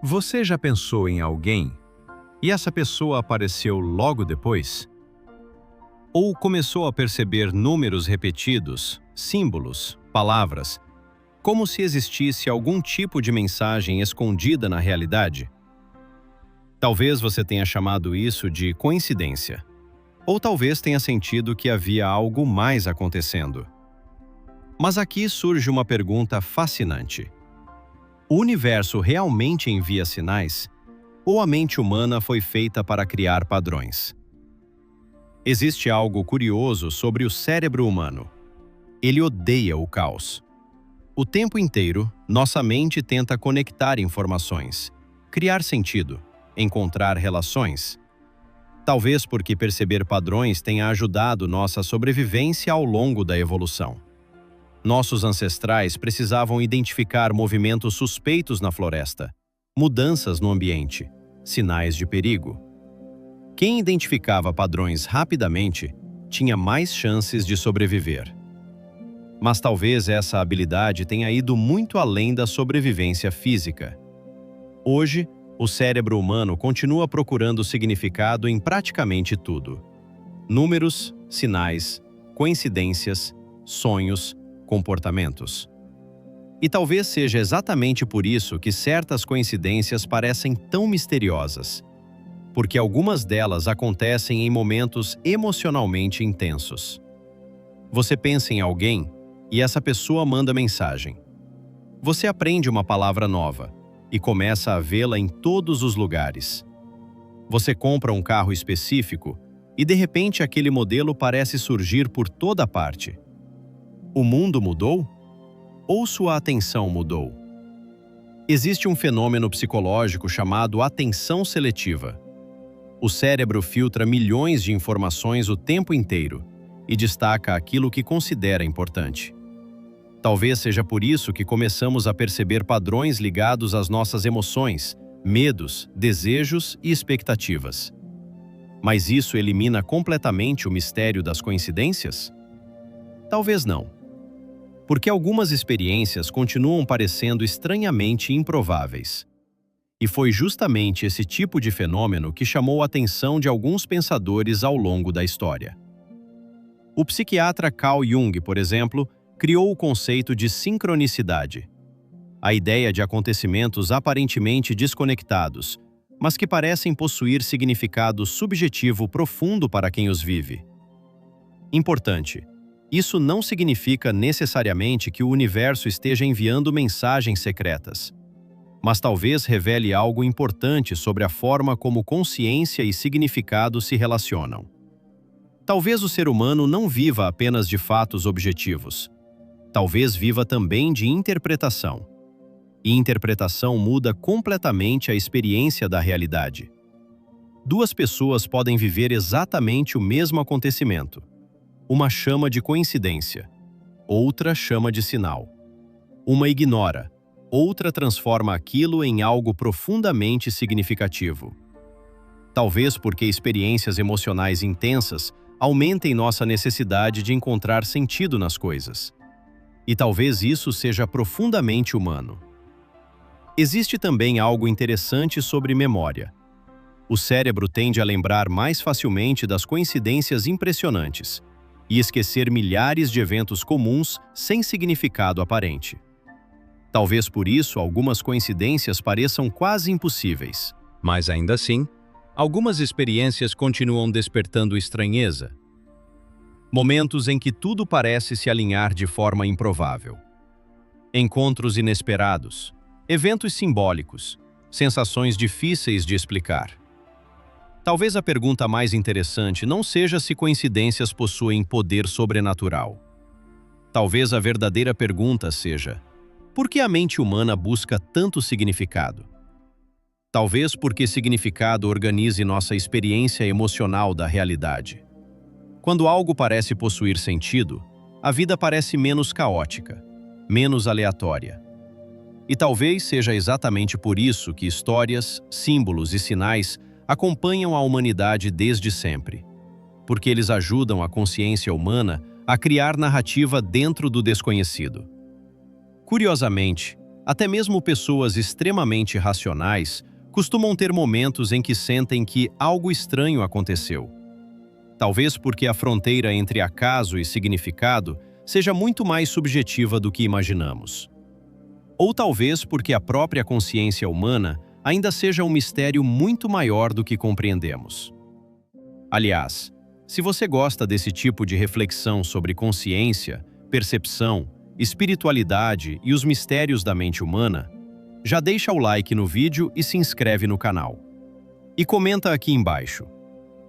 Você já pensou em alguém e essa pessoa apareceu logo depois? Ou começou a perceber números repetidos, símbolos, palavras, como se existisse algum tipo de mensagem escondida na realidade? Talvez você tenha chamado isso de coincidência, ou talvez tenha sentido que havia algo mais acontecendo. Mas aqui surge uma pergunta fascinante. O universo realmente envia sinais? Ou a mente humana foi feita para criar padrões? Existe algo curioso sobre o cérebro humano. Ele odeia o caos. O tempo inteiro, nossa mente tenta conectar informações, criar sentido, encontrar relações. Talvez porque perceber padrões tenha ajudado nossa sobrevivência ao longo da evolução. Nossos ancestrais precisavam identificar movimentos suspeitos na floresta, mudanças no ambiente, sinais de perigo. Quem identificava padrões rapidamente tinha mais chances de sobreviver. Mas talvez essa habilidade tenha ido muito além da sobrevivência física. Hoje, o cérebro humano continua procurando significado em praticamente tudo. Números, sinais, coincidências, sonhos, comportamentos. E talvez seja exatamente por isso que certas coincidências parecem tão misteriosas, porque algumas delas acontecem em momentos emocionalmente intensos. Você pensa em alguém e essa pessoa manda mensagem. Você aprende uma palavra nova e começa a vê-la em todos os lugares. Você compra um carro específico e de repente aquele modelo parece surgir por toda parte. O mundo mudou? Ou sua atenção mudou? Existe um fenômeno psicológico chamado atenção seletiva. O cérebro filtra milhões de informações o tempo inteiro e destaca aquilo que considera importante. Talvez seja por isso que começamos a perceber padrões ligados às nossas emoções, medos, desejos e expectativas. Mas isso elimina completamente o mistério das coincidências? Talvez não. Porque algumas experiências continuam parecendo estranhamente improváveis. E foi justamente esse tipo de fenômeno que chamou a atenção de alguns pensadores ao longo da história. O psiquiatra Carl Jung, por exemplo, criou o conceito de sincronicidade. A ideia de acontecimentos aparentemente desconectados, mas que parecem possuir significado subjetivo profundo para quem os vive. Importante. Isso não significa necessariamente que o universo esteja enviando mensagens secretas, mas talvez revele algo importante sobre a forma como consciência e significado se relacionam. Talvez o ser humano não viva apenas de fatos objetivos. Talvez viva também de interpretação. E interpretação muda completamente a experiência da realidade. Duas pessoas podem viver exatamente o mesmo acontecimento. Uma chama de coincidência, outra chama de sinal. Uma ignora, outra transforma aquilo em algo profundamente significativo. Talvez porque experiências emocionais intensas aumentem nossa necessidade de encontrar sentido nas coisas. E talvez isso seja profundamente humano. Existe também algo interessante sobre memória. O cérebro tende a lembrar mais facilmente das coincidências impressionantes e esquecer milhares de eventos comuns sem significado aparente. Talvez por isso algumas coincidências pareçam quase impossíveis. Mas ainda assim, algumas experiências continuam despertando estranheza. Momentos em que tudo parece se alinhar de forma improvável. Encontros inesperados, eventos simbólicos, sensações difíceis de explicar. Talvez a pergunta mais interessante não seja se coincidências possuem poder sobrenatural. Talvez a verdadeira pergunta seja: por que a mente humana busca tanto significado? Talvez porque significado organize nossa experiência emocional da realidade. Quando algo parece possuir sentido, a vida parece menos caótica, menos aleatória. E talvez seja exatamente por isso que histórias, símbolos e sinais acompanham a humanidade desde sempre, porque eles ajudam a consciência humana a criar narrativa dentro do desconhecido. Curiosamente, Até mesmo pessoas extremamente racionais costumam ter momentos em que sentem que algo estranho aconteceu. Talvez porque a fronteira entre acaso e significado seja muito mais subjetiva do que imaginamos. Ou talvez porque a própria consciência humana ainda seja um mistério muito maior do que compreendemos. Aliás, se você gosta desse tipo de reflexão sobre consciência, percepção, espiritualidade e os mistérios da mente humana, já deixa o like no vídeo e se inscreve no canal. E comenta aqui embaixo.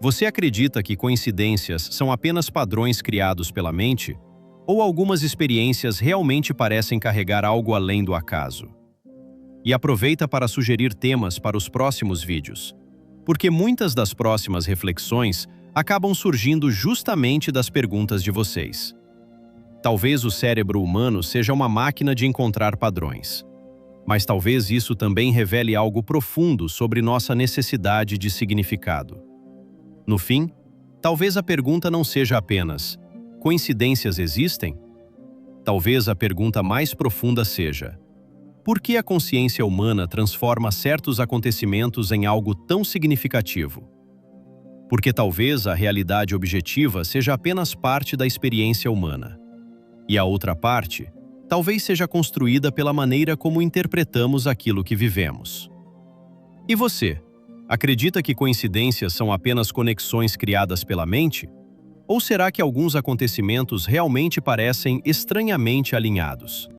Você acredita que coincidências são apenas padrões criados pela mente? Ou algumas experiências realmente parecem carregar algo além do acaso? E aproveita para sugerir temas para os próximos vídeos, porque muitas das próximas reflexões acabam surgindo justamente das perguntas de vocês. Talvez o cérebro humano seja uma máquina de encontrar padrões, mas talvez isso também revele algo profundo sobre nossa necessidade de significado. No fim, talvez a pergunta não seja apenas: coincidências existem? Talvez a pergunta mais profunda seja: por que a consciência humana transforma certos acontecimentos em algo tão significativo? Porque talvez a realidade objetiva seja apenas parte da experiência humana. E a outra parte, talvez seja construída pela maneira como interpretamos aquilo que vivemos. E você? Acredita que coincidências são apenas conexões criadas pela mente? Ou será que alguns acontecimentos realmente parecem estranhamente alinhados?